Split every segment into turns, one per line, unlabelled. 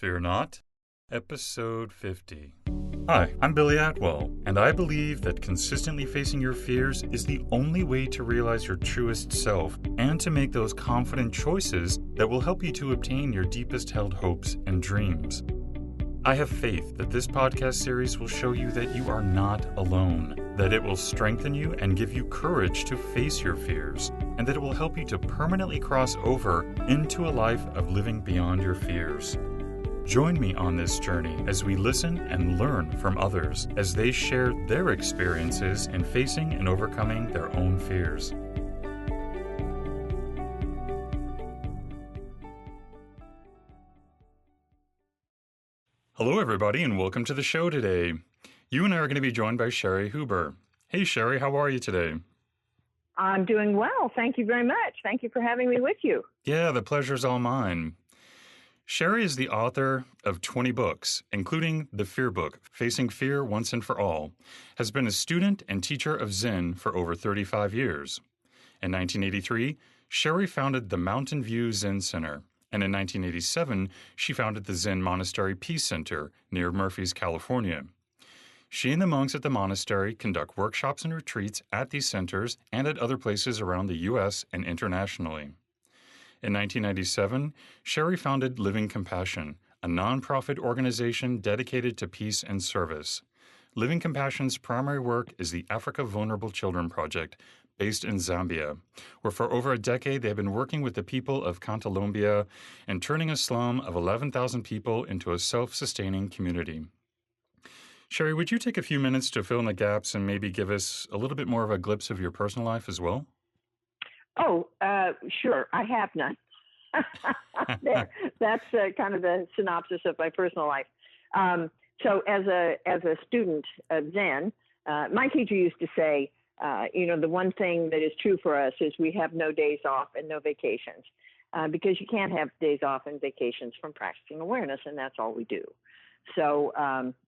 Fear Not, Episode 50. Hi, I'm Billy Atwell, and I believe that consistently facing your fears is the only way to realize your truest self and to make those confident choices that will help you to obtain your deepest held hopes and dreams. I have faith that this podcast series will show you that you are not alone, that it will strengthen you and give you courage to face your fears, and that it will help you to permanently cross over into a life of living beyond your fears. Join me on this journey as we listen and learn from others as they share their experiences in facing and overcoming their own fears. Hello, everybody, and welcome to the show today. You and I are going to be joined by Cheri Huber. Hey, Cheri, how are you today?
I'm doing well. Thank you very much. Thank you for having me with you.
Yeah, the pleasure's all mine. Cheri is the author of 20 books, including the Fear book, Facing Fear Once and for All, has been a student and teacher of Zen for over 35 years. In 1983, Cheri founded the Mountain View Zen Center, and in 1987, she founded the Zen Monastery Peace Center near Murphy's, California. She and the monks at the monastery conduct workshops and retreats at these centers and at other places around the U.S. and internationally. In 1997, Cheri founded Living Compassion, a nonprofit organization dedicated to peace and service. Living Compassion's primary work is the Africa Vulnerable Children Project, based in Zambia, where for over a decade they have been working with the people of Cantalombia and turning a slum of 11,000 people into a self-sustaining community. Cheri, would you take a few minutes to fill in the gaps and maybe give us a little bit more of a glimpse of your personal life as well?
Oh, sure. I have none. That's kind of the synopsis of my personal life. So as a student of Zen, my teacher used to say, the one thing that is true for us is we have no days off and no vacations, because you can't have days off and vacations from practicing awareness, and that's all we do. So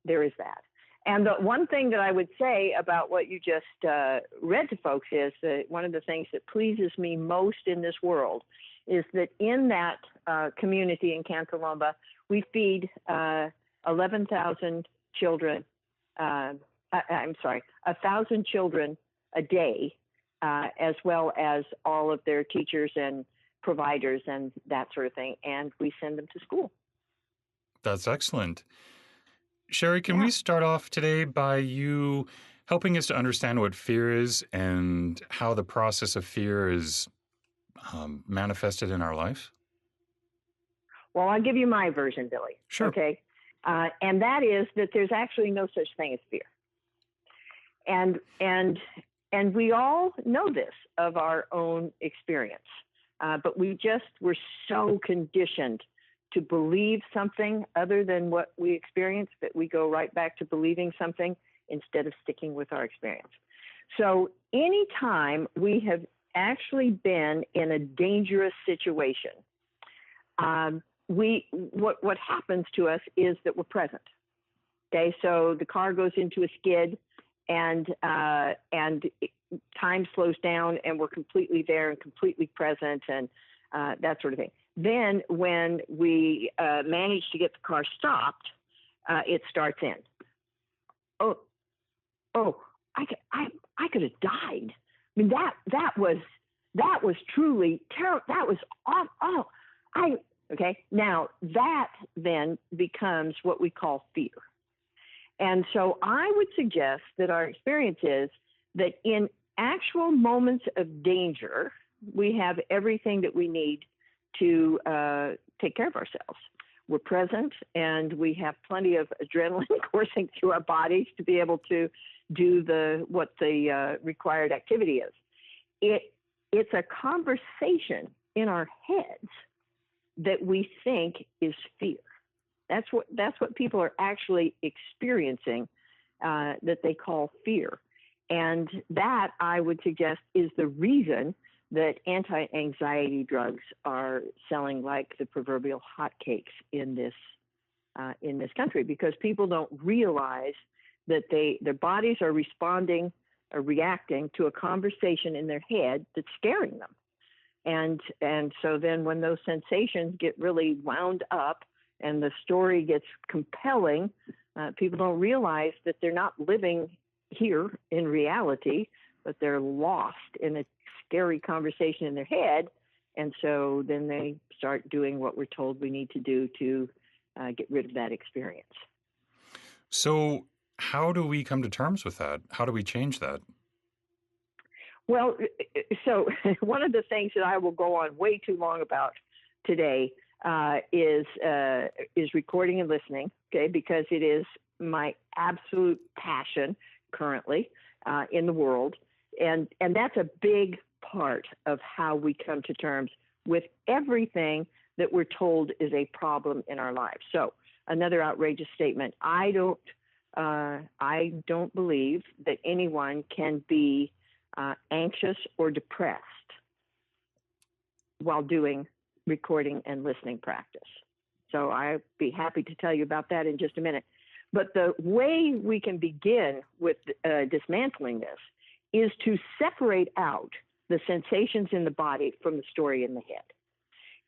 there is that. And the one thing that I would say about what you just read to folks is that one of the things that pleases me most in this world is that in that community in Cantalomba, we feed 11,000 children, 1,000 children a day, as well as all of their teachers and providers and that sort of thing, and we send them to school.
That's excellent. Cheri, can we start off today by you helping us to understand what fear is and how the process of fear is manifested in our life?
Well, I'll give you my version, Billy.
Sure.
Okay. And that is that there's actually no such thing as fear. And we all know this of our own experience, but we're so conditioned to believe something other than what we experience that we go right back to believing something instead of sticking with our experience. So anytime we have actually been in a dangerous situation, what happens to us is that we're present. Okay, so the car goes into a skid, and time slows down, and we're completely there and completely present, and that sort of thing. Then when we manage to get the car stopped, it starts in. I could have died. I mean, that was truly terrible. That was awful. Okay. Now that then becomes what we call fear. And so I would suggest that our experience is that in actual moments of danger, we have everything that we need to take care of ourselves. We're present, and we have plenty of adrenaline coursing through our bodies to be able to do what the required activity is. It's a conversation in our heads that we think is fear. That's what people are actually experiencing, that they call fear. And that, I would suggest, is the reason that anti-anxiety drugs are selling like the proverbial hotcakes in this country, because people don't realize that their bodies are responding or reacting to a conversation in their head that's scaring them. And so then when those sensations get really wound up and the story gets compelling, people don't realize that they're not living here in reality, but they're lost in a scary conversation in their head. And so then they start doing what we're told we need to do to get rid of that experience.
So how do we come to terms with that? How do we change that?
Well, so one of the things that I will go on way too long about today is recording and listening, okay, because it is my absolute passion currently in the world. And that's a big part of how we come to terms with everything that we're told is a problem in our lives. So another outrageous statement. I don't believe that anyone can be anxious or depressed while doing recording and listening practice. So I'd be happy to tell you about that in just a minute. But the way we can begin with dismantling this is to separate out the sensations in the body from the story in the head.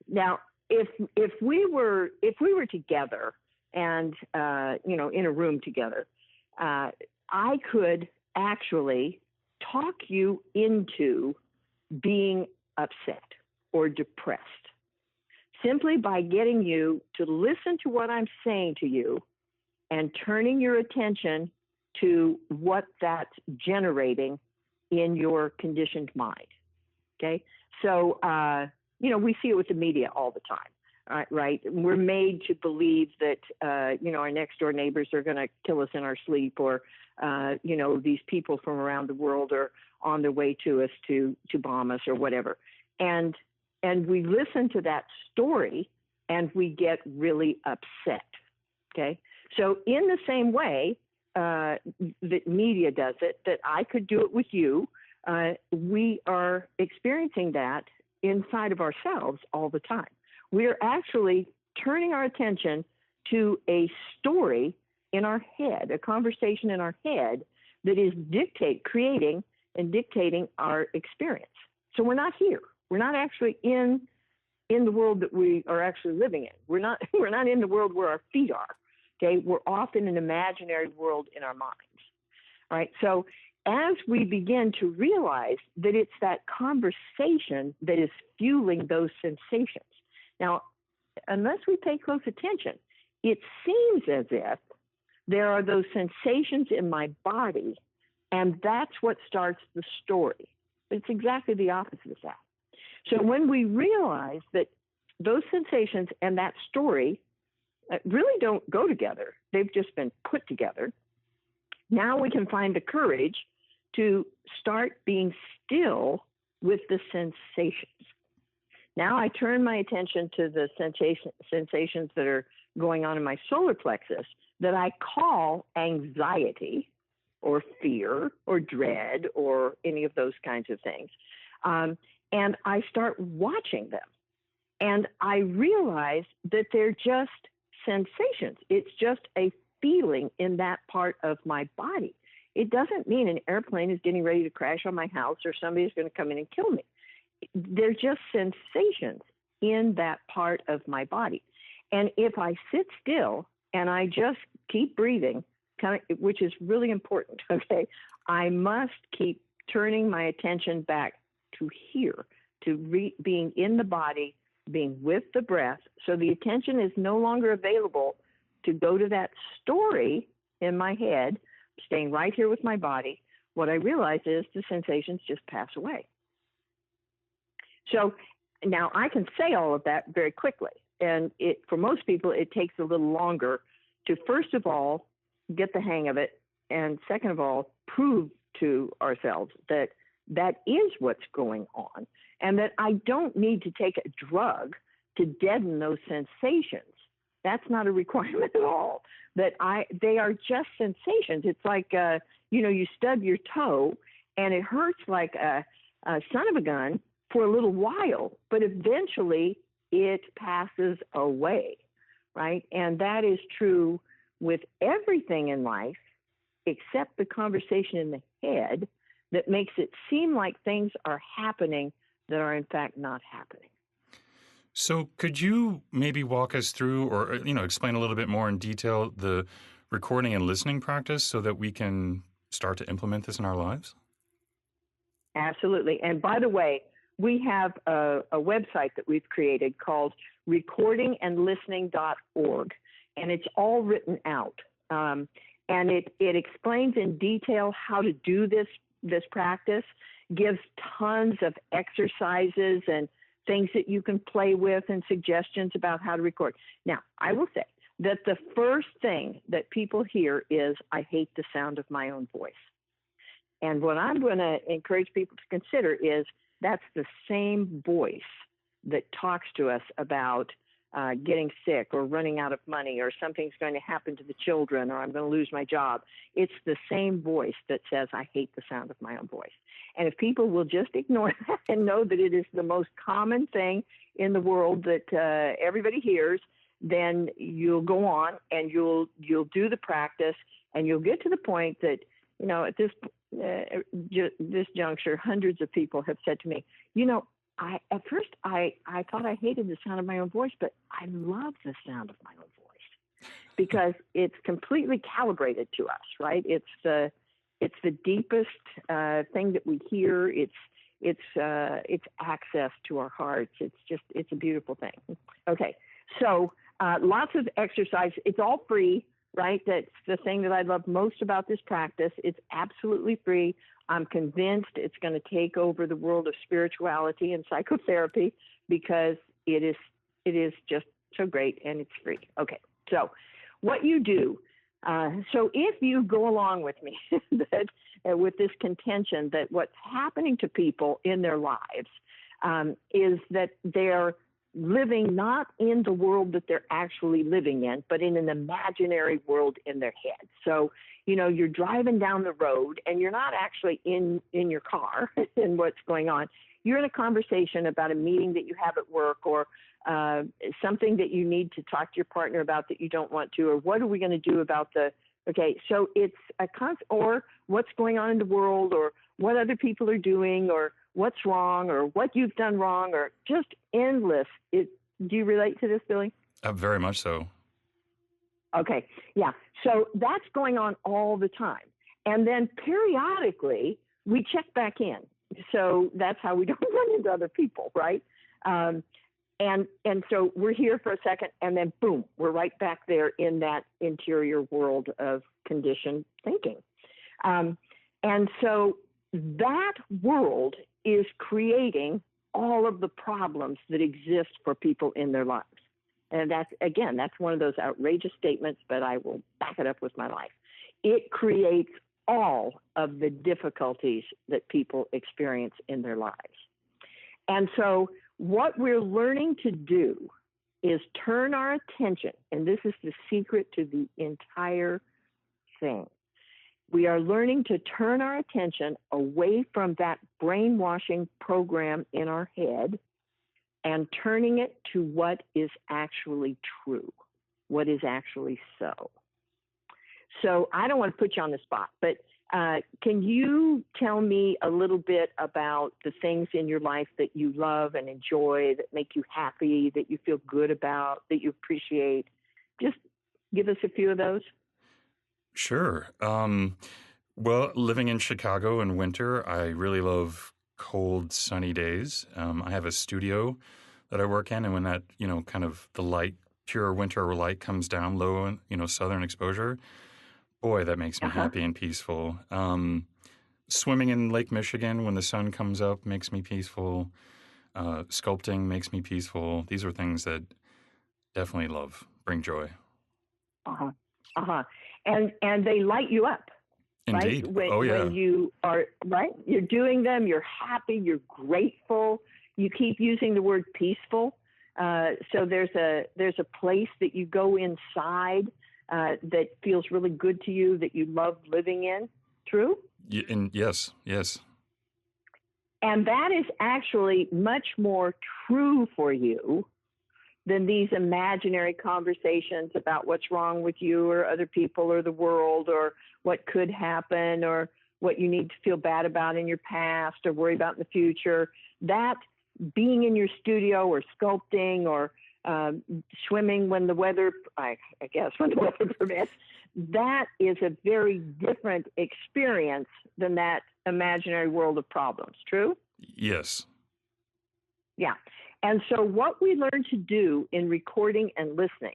Now, if we were together and in a room together, I could actually talk you into being upset or depressed simply by getting you to listen to what I'm saying to you and turning your attention to what that's generating in your conditioned mind. Okay? So, we see it with the media all the time, right? We're made to believe that, our next door neighbors are going to kill us in our sleep, or, these people from around the world are on their way to us to bomb us or whatever. And we listen to that story and we get really upset. Okay? So in the same way that media does it, that I could do it with you, we are experiencing that inside of ourselves all the time. We are actually turning our attention to a story in our head, a conversation in our head that is creating and dictating our experience. So we're not here. We're not actually in the world that we are actually living in. We're not in the world where our feet are. Okay, we're off in an imaginary world in our minds. All right. So as we begin to realize that it's that conversation that is fueling those sensations. Now, unless we pay close attention, it seems as if there are those sensations in my body, and that's what starts the story. But it's exactly the opposite of that. So when we realize that those sensations and that story really don't go together, they've just been put together, now we can find the courage to start being still with the sensations. Now I turn my attention to the sensations that are going on in my solar plexus that I call anxiety or fear or dread or any of those kinds of things. And I start watching them. And I realize that they're just sensations. It's just a feeling in that part of my body. It doesn't mean an airplane is getting ready to crash on my house or somebody's going to come in and kill me. They're just sensations in that part of my body. And if I sit still and I just keep breathing, which is really important, okay, I must keep turning my attention back to here, to being in the body, being with the breath. So the attention is no longer available to go to that story in my head, staying right here with my body. What I realize is the sensations just pass away. So now I can say all of that very quickly. And for most people, it takes a little longer to, first of all, get the hang of it. And second of all, prove to ourselves that that is what's going on, and that I don't need to take a drug to deaden those sensations. That's not a requirement at all. They are just sensations. It's like, you stub your toe and it hurts like a son of a gun for a little while, but eventually it passes away, right? And that is true with everything in life except the conversation in the head that makes it seem like things are happening that are in fact not happening.
So could you maybe walk us through or, explain a little bit more in detail the recording and listening practice so that we can start to implement this in our lives?
Absolutely. And by the way, we have a website that we've created called recordingandlistening.org, and it's all written out. And it explains in detail how to do this practice, gives tons of exercises and things that you can play with and suggestions about how to record. Now, I will say that the first thing that people hear is, I hate the sound of my own voice. And what I'm going to encourage people to consider is that's the same voice that talks to us about getting sick or running out of money or something's going to happen to the children or I'm going to lose my job. It's the same voice that says, I hate the sound of my own voice. And if people will just ignore that and know that it is the most common thing in the world that everybody hears, then you'll go on and you'll do the practice and you'll get to the point that, at this juncture, hundreds of people have said to me, at first I thought I hated the sound of my own voice, but I love the sound of my own voice because it's completely calibrated to us, right? It's the deepest thing that we hear. It's access to our hearts. It's a beautiful thing. Okay, so lots of exercise. It's all free, right? That's the thing that I love most about this practice. It's absolutely free. I'm convinced it's going to take over the world of spirituality and psychotherapy because it is just so great and it's free. Okay, so what you do, so if you go along with me that with this contention that what's happening to people in their lives is that they're living not in the world that they're actually living in, but in an imaginary world in their head. So, you're driving down the road and you're not actually in your car and what's going on. You're in a conversation about a meeting that you have at work or something that you need to talk to your partner about that you don't want to, or what are we going to do about so it's or what's going on in the world or what other people are doing or what's wrong or what you've done wrong or just endless. Do you relate to this, Billy?
Very much so.
Okay, yeah. So that's going on all the time. And then periodically we check back in. So that's how we don't run into other people, right? And so we're here for a second and then boom, we're right back there in that interior world of conditioned thinking. And so that world is creating all of the problems that exist for people in their lives. And that's one of those outrageous statements, but I will back it up with my life. It creates all of the difficulties that people experience in their lives. And so what we're learning to do is turn our attention, and this is the secret to the entire thing. We are learning to turn our attention away from that brainwashing program in our head and turning it to what is actually true, what is actually so. So I don't want to put you on the spot, but can you tell me a little bit about the things in your life that you love and enjoy, that make you happy, that you feel good about, that you appreciate? Just give us a few of those.
Sure. Well, living in Chicago in winter, I really love cold, sunny days. I have a studio that I work in, and when that, kind of the light, pure winter light comes down low and, southern exposure, boy, that makes me happy and peaceful. Swimming in Lake Michigan when the sun comes up makes me peaceful. Sculpting makes me peaceful. These are things that definitely bring joy.
And they light you up.
Indeed.
Right?
Yeah.
When you are, right, you're doing them, you're happy, you're grateful. You keep using the word peaceful. So there's a place that you go inside that feels really good to you, that you love living in. True?
Yes.
And that is actually much more true for you than these imaginary conversations about what's wrong with you or other people or the world or what could happen or what you need to feel bad about in your past or worry about in the future. That being in your studio or sculpting or swimming when the weather, I guess, when the weather permits, that is a very different experience than that imaginary world of problems. True?
Yes.
Yeah. And so what we learn to do in recording and listening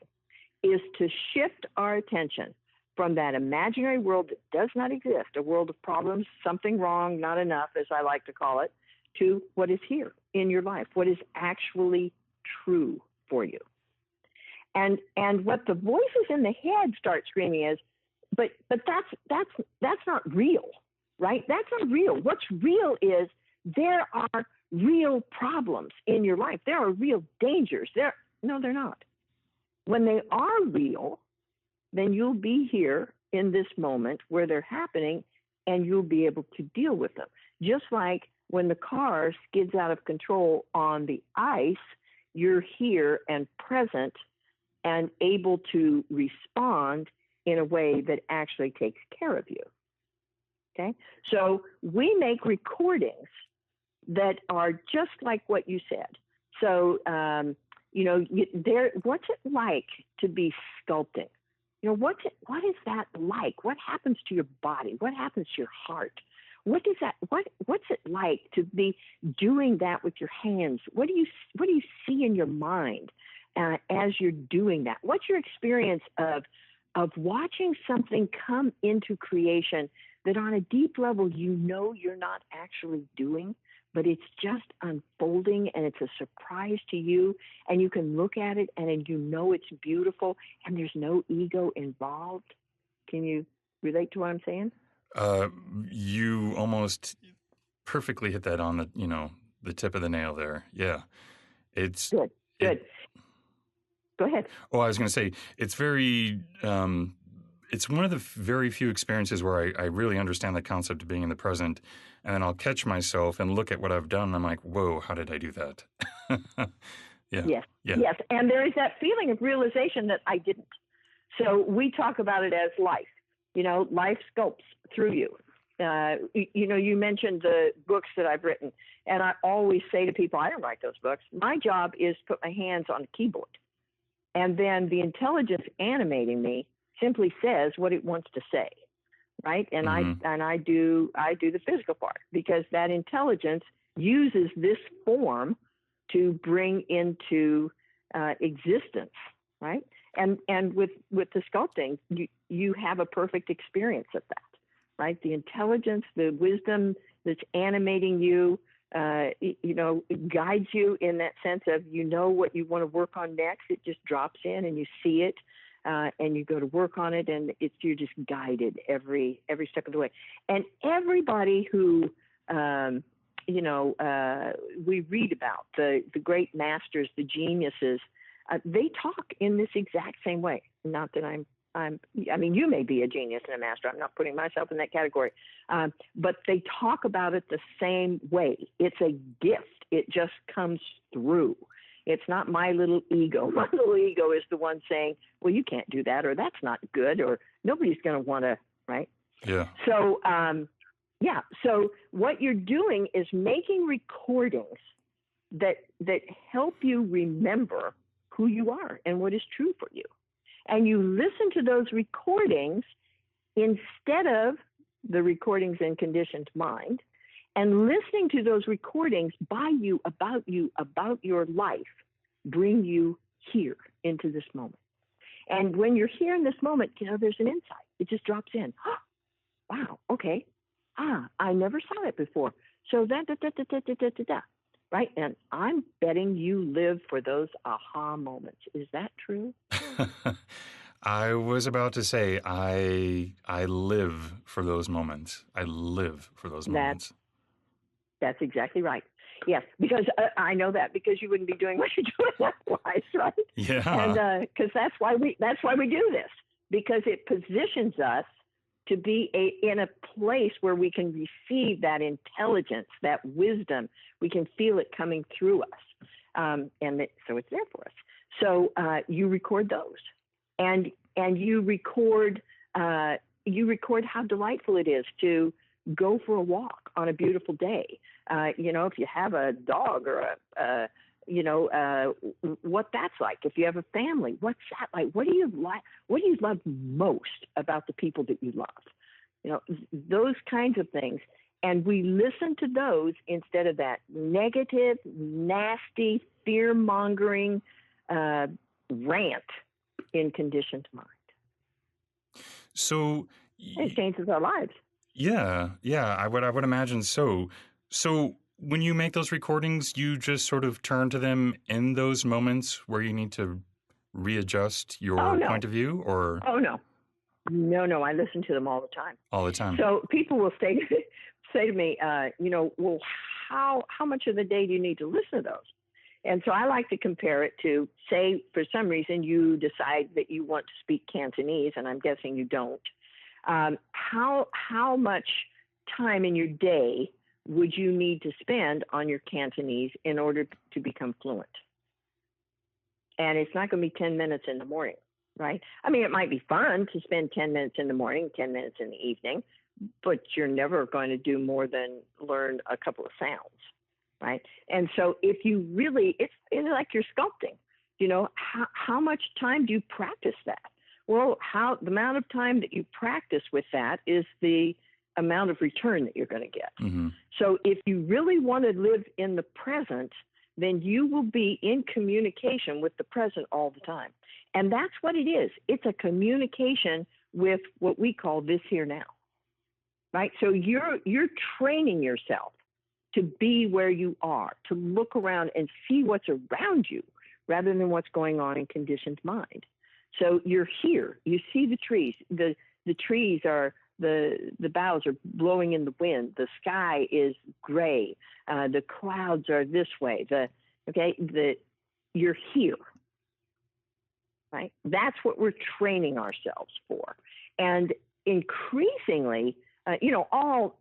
is to shift our attention from that imaginary world that does not exist, a world of problems, something wrong, not enough, as I like to call it, to what is here in your life, what is actually true for you. And what the voices in the head start screaming is, but that's not real, right? That's not real. What's real is there are real problems in your life. There are real dangers. No, they're not. When they are real, then you'll be here in this moment where they're happening and you'll be able to deal with them. Just like when the car skids out of control on the ice, you're here and present and able to respond in a way that actually takes care of you. Okay? So we make recordings that are just like what you said. So, what's it like to be sculpting? What is that like? What happens to your body? What happens to your heart? What's it like to be doing that with your hands? What do you see in your mind as you're doing that? What's your experience of watching something come into creation that on a deep level you're not actually doing, but it's just unfolding and it's a surprise to you, and you can look at it and it's beautiful and there's no ego involved? Can you relate to what I'm saying?
You almost perfectly hit that on the tip of the nail there. Yeah. It's
good. Go ahead.
Oh, I was going to say, it's very, it's one of the very few experiences where I really understand the concept of being in the present, and then I'll catch myself and look at what I've done, and I'm like, whoa, how did I do that? Yeah.
Yes.
Yeah.
Yes. And there is that feeling of realization that I didn't. So we talk about it as life. Life sculpts through you. You mentioned the books that I've written, and I always say to people, I didn't write those books. My job is to put my hands on the keyboard. And then the intelligence animating me simply says what it wants to say, right? And I do the physical part, because that intelligence uses this form to bring into existence, right? And with the sculpting, you have a perfect experience of that, right? The intelligence, the wisdom that's animating you, guides you in that sense of what you want to work on next. It just drops in and you see it, and you go to work on it, and you're just guided every step of the way. And everybody who we read about, the great masters, the geniuses, they talk in this exact same way. Not that you may be a genius and a master. I'm not putting myself in that category. But they talk about it the same way. It's a gift. It just comes through. It's not my little ego. My little ego is the one saying, well, you can't do that, or that's not good, or nobody's going to want to, right?
Yeah.
So, So what you're doing is making recordings that help you remember who you are and what is true for you. And you listen to those recordings instead of the recordings in conditioned mind, and listening to those recordings about your life, bring you here into this moment. And when you're here in this moment, there's an insight. It just drops in. Wow, okay. I never saw that before. So right? And I'm betting you live for those aha moments. Is that true?
I was about to say, I live for those moments. I live for those moments.
That's exactly right. Yes, because I know that, because you wouldn't be doing what you're doing otherwise, right?
Yeah.
And because that's why we do this, because it positions us to be in a place where we can receive that intelligence, that wisdom. We can feel it coming through us, so it's there for us. So you record those, and you record how delightful it is to go for a walk on a beautiful day. If you have a dog or what that's like. If you have a family, what's that like? What do you like? What do you love most about the people that you love? Those kinds of things. And we listen to those instead of that negative, nasty, fear-mongering rant in conditioned mind.
So
it changes our lives.
Yeah, I would imagine so. So when you make those recordings, you just sort of turn to them in those moments where you need to readjust your point of view, or?
Oh, no. No, I listen to them all the time.
All the time.
So people will say to me, well, how much of the day do you need to listen to those? And so I like to compare it to, say, for some reason you decide that you want to speak Cantonese, and I'm guessing you don't. How much time in your day would you need to spend on your Cantonese in order to become fluent? And it's not going to be 10 minutes in the morning, right? I mean, it might be fun to spend 10 minutes in the morning, 10 minutes in the evening, but you're never going to do more than learn a couple of sounds, right? And so if you really, it's like you're sculpting, how much time do you practice that? Well, the amount of time that you practice with that is the amount of return that you're going to get.
Mm-hmm.
So if you really want to live in the present, then you will be in communication with the present all the time. And that's what it is. It's a communication with what we call this here now, right? So you're training yourself to be where you are, to look around and see what's around you rather than what's going on in conditioned mind. So you're here. You see the trees. The trees are, the boughs are blowing in the wind. The sky is gray. The clouds are this way. You're here, right? That's what we're training ourselves for. And increasingly, all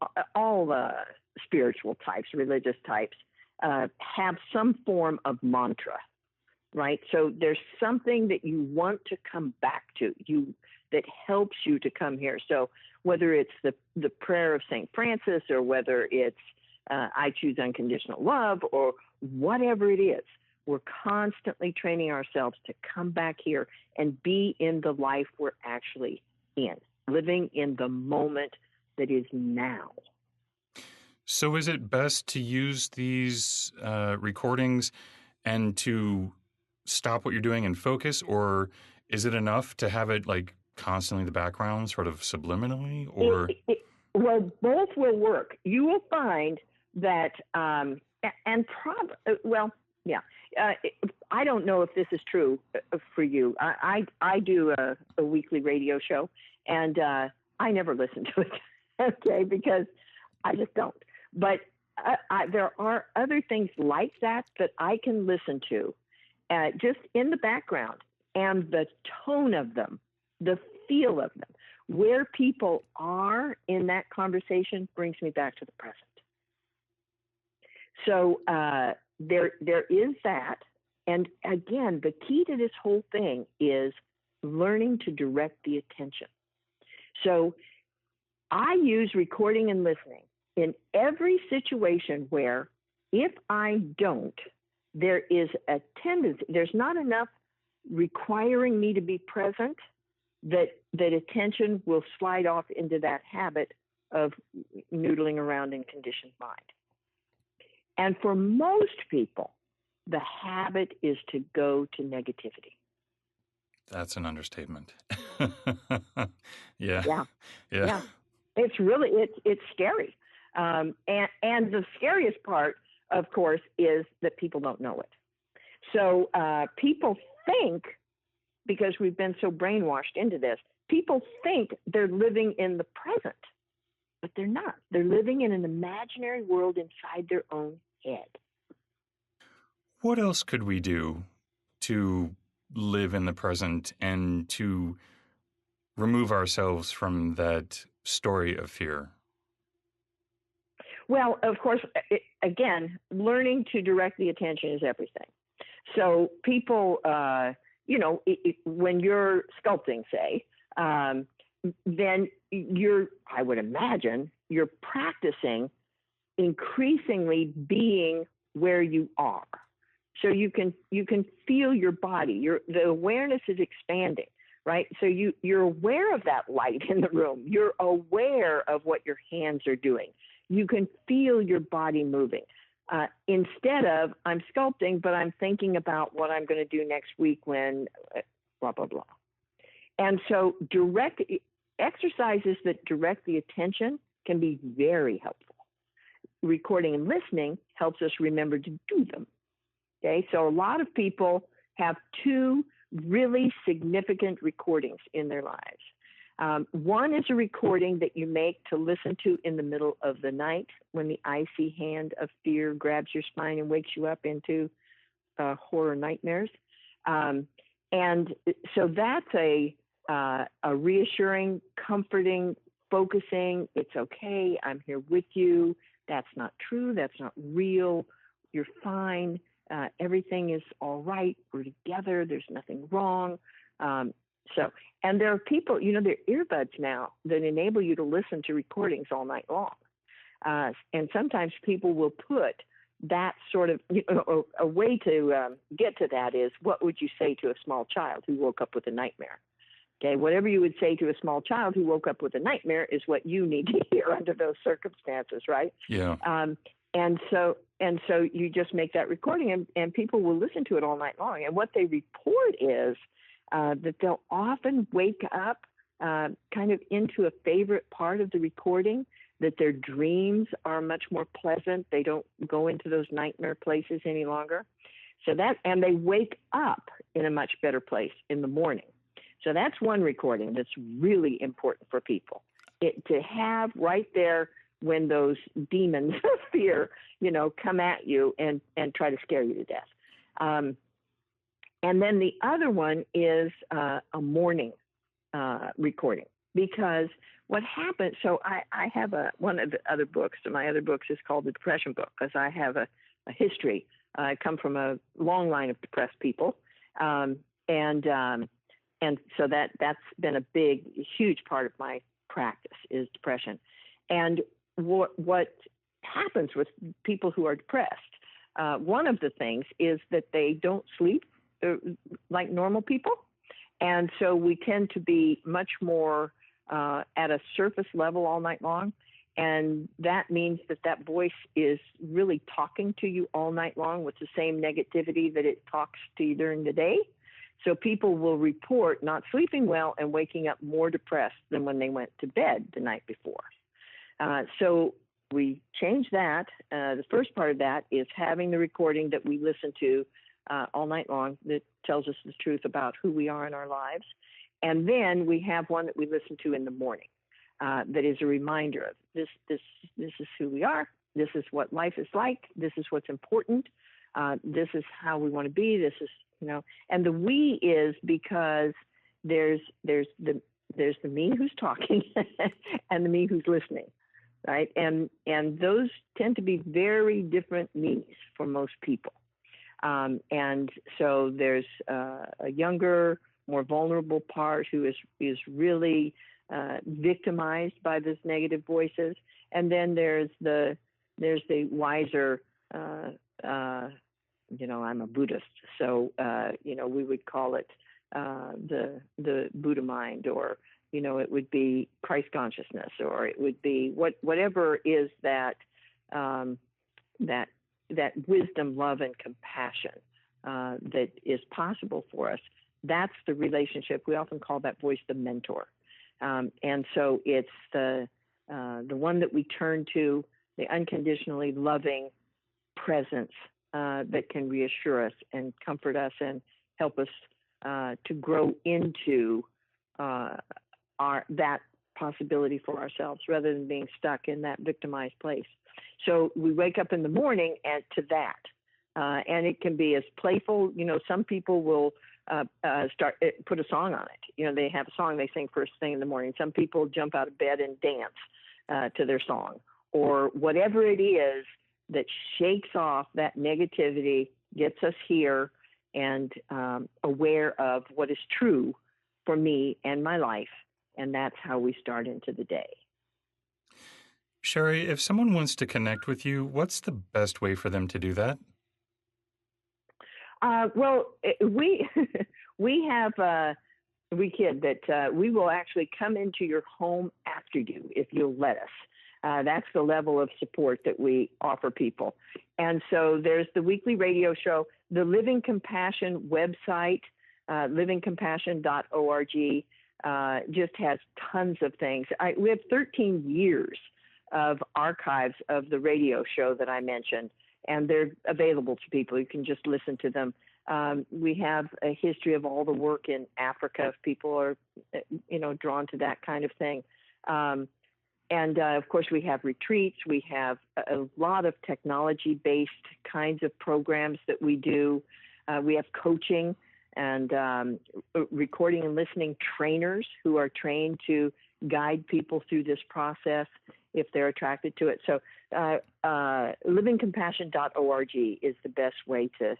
spiritual types, religious types, have some form of mantra. Right? So there's something that you want to come back to, that helps you to come here. So whether it's the prayer of St. Francis, or whether it's I choose unconditional love, or whatever it is, we're constantly training ourselves to come back here and be in the life we're actually in, living in the moment that is now.
So is it best to use these recordings and to stop what you're doing and focus, or is it enough to have it like constantly in the background, sort of subliminally, or?
Well, both will work. You will find that, I don't know if this is true for you. I do a weekly radio show, and I never listen to it, okay, because I just don't. But there are other things like that I can listen to just in the background, and the tone of them, the feel of them, where people are in that conversation brings me back to the present. So there is that. And again, the key to this whole thing is learning to direct the attention. So I use recording and listening in every situation where if I don't, there is a tendency, there's not enough requiring me to be present, that attention will slide off into that habit of noodling around in conditioned mind. And for most people, the habit is to go to negativity.
That's an understatement.
Yeah. It's really, it's scary. And the scariest part, of course, is that people don't know it. So people think, because we've been so brainwashed into this, people think they're living in the present, but they're not. They're living in an imaginary world inside their own head.
What else could we do to live in the present and to remove ourselves from that story of fear?
Well, of course, again, learning to direct the attention is everything. So people, when you're sculpting, say, then I would imagine, you're practicing increasingly being where you are. So you can feel your body. The awareness is expanding, right? So you're aware of that light in the room. You're aware of what your hands are doing. You can feel your body moving. Instead of, I'm sculpting, but I'm thinking about what I'm going to do next week when blah, blah, blah. And so direct exercises that direct the attention can be very helpful. Recording and listening helps us remember to do them. Okay, so a lot of people have two really significant recordings in their lives. One is a recording that you make to listen to in the middle of the night when the icy hand of fear grabs your spine and wakes you up into horror nightmares. And so that's a reassuring, comforting, focusing. It's okay. I'm here with you. That's not true. That's not real. You're fine. Everything is all right. We're together. There's nothing wrong. And there are people, there are earbuds now that enable you to listen to recordings all night long. And sometimes people will put that sort of, a way to get to that is, what would you say to a small child who woke up with a nightmare? Okay, whatever you would say to a small child who woke up with a nightmare is what you need to hear under those circumstances, right?
Yeah.
And so you just make that recording, and people will listen to it all night long. And what they report is that they'll often wake up kind of into a favorite part of the recording, that their dreams are much more pleasant. They don't go into those nightmare places any longer. And they wake up in a much better place in the morning. So that's one recording that's really important for people. To have right there when those demons of fear, come at you and try to scare you to death. And then the other one is a morning recording, because what happens, so I have one of the other books, my other books is called the Depression Book, because I have a history. I come from a long line of depressed people. And so that's been a huge part of my practice is depression. And what happens with people who are depressed, one of the things is that they don't sleep like normal people. And so we tend to be much more at a surface level all night long. And that means that voice is really talking to you all night long with the same negativity that it talks to you during the day. So people will report not sleeping well and waking up more depressed than when they went to bed the night before. So we change that. The first part of that is having the recording that we listen to all night long that tells us the truth about who we are in our lives. And then we have one that we listen to in the morning that is a reminder of this is who we are. This is what life is like. This is what's important. This is how we want to be. This is, and the we is because there's the me who's talking and the me who's listening, right? And those tend to be very different me's for most people. And so there's a younger, more vulnerable part who is really victimized by these negative voices, and then there's the wiser. I'm a Buddhist, so we would call it the Buddha mind, or it would be Christ consciousness, or it would be whatever is that wisdom, love, and compassion that is possible for us. That's the relationship. We often call that voice the mentor, and so it's the one that we turn to, the unconditionally loving presence that can reassure us and comfort us and help us to grow into that possibility for ourselves, rather than being stuck in that victimized place. So we wake up in the morning to that, and it can be as playful. Some people will put a song on it. They have a song they sing first thing in the morning. Some people jump out of bed and dance to their song, or whatever it is that shakes off that negativity, gets us here and aware of what is true for me and my life. And that's how we start into the day.
Cheri, if someone wants to connect with you, what's the best way for them to do that?
We we have we kid that we will actually come into your home after you if you'll let us. That's the level of support that we offer people. And so there's the weekly radio show, the Living Compassion website, livingcompassion.org, just has tons of things. We have 13 years of archives of the radio show that I mentioned, and they're available to people. You can just listen to them. We have a history of all the work in Africa if people are, drawn to that kind of thing. And of course, we have retreats. We have a lot of technology-based kinds of programs that we do. We have coaching and recording and listening trainers who are trained to guide people through this process if they're attracted to it. So livingcompassion.org is the best way to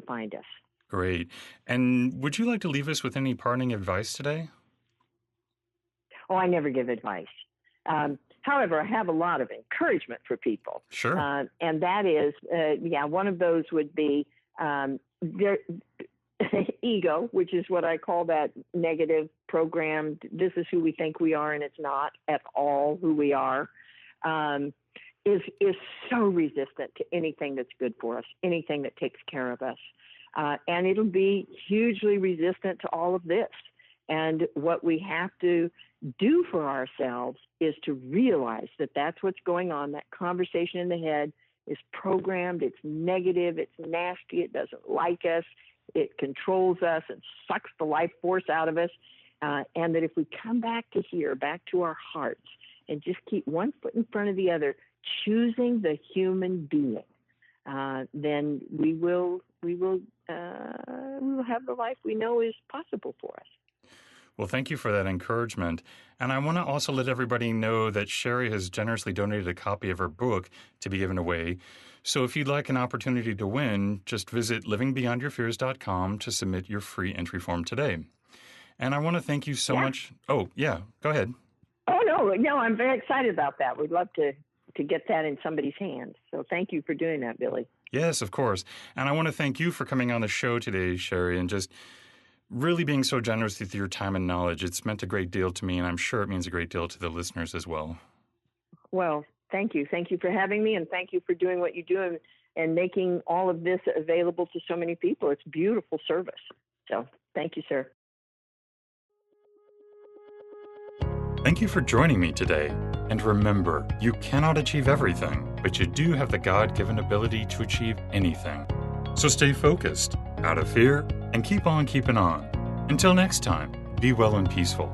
find us.
Great. And would you like to leave us with any parting advice today?
Oh, I never give advice. However, I have a lot of encouragement for people.
Sure.
And that is, one of those would be their ego, which is what I call that negative programmed, this is who we think we are, and it's not at all who we are, is so resistant to anything that's good for us, anything that takes care of us. And it'll be hugely resistant to all of this. And what we have to do for ourselves is to realize that that's what's going on. That conversation in the head is programmed. It's negative. It's nasty. It doesn't like us. It controls us and sucks the life force out of us. And that if we come back to here, back to our hearts, and just keep one foot in front of the other, choosing the human being, then we will have the life we know is possible for us.
Well, thank you for that encouragement. And I want to also let everybody know that Cheri has generously donated a copy of her book to be given away. So if you'd like an opportunity to win, just visit livingbeyondyourfears.com to submit your free entry form today. And I want to thank you so much. Oh, yeah, go ahead.
Oh, no, I'm very excited about that. We'd love to get that in somebody's hands. So thank you for doing that, Billy.
Yes, of course. And I want to thank you for coming on the show today, Cheri, and just really being so generous with your time and knowledge. It's meant a great deal to me, and I'm sure it means a great deal to the listeners as well.
Well, thank you. Thank you for having me, and thank you for doing what you do and making all of this available to so many people. It's beautiful service. So thank you, sir.
Thank you for joining me today. And remember, you cannot achieve everything, but you do have the God-given ability to achieve anything. So stay focused, out of fear, and keep on keeping on. Until next time, be well and peaceful.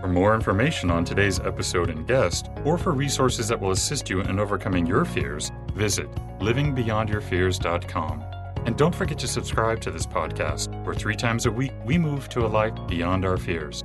For more information on today's episode and guest, or for resources that will assist you in overcoming your fears, visit livingbeyondyourfears.com. And don't forget to subscribe to this podcast, where 3 times a week we move to a life beyond our fears.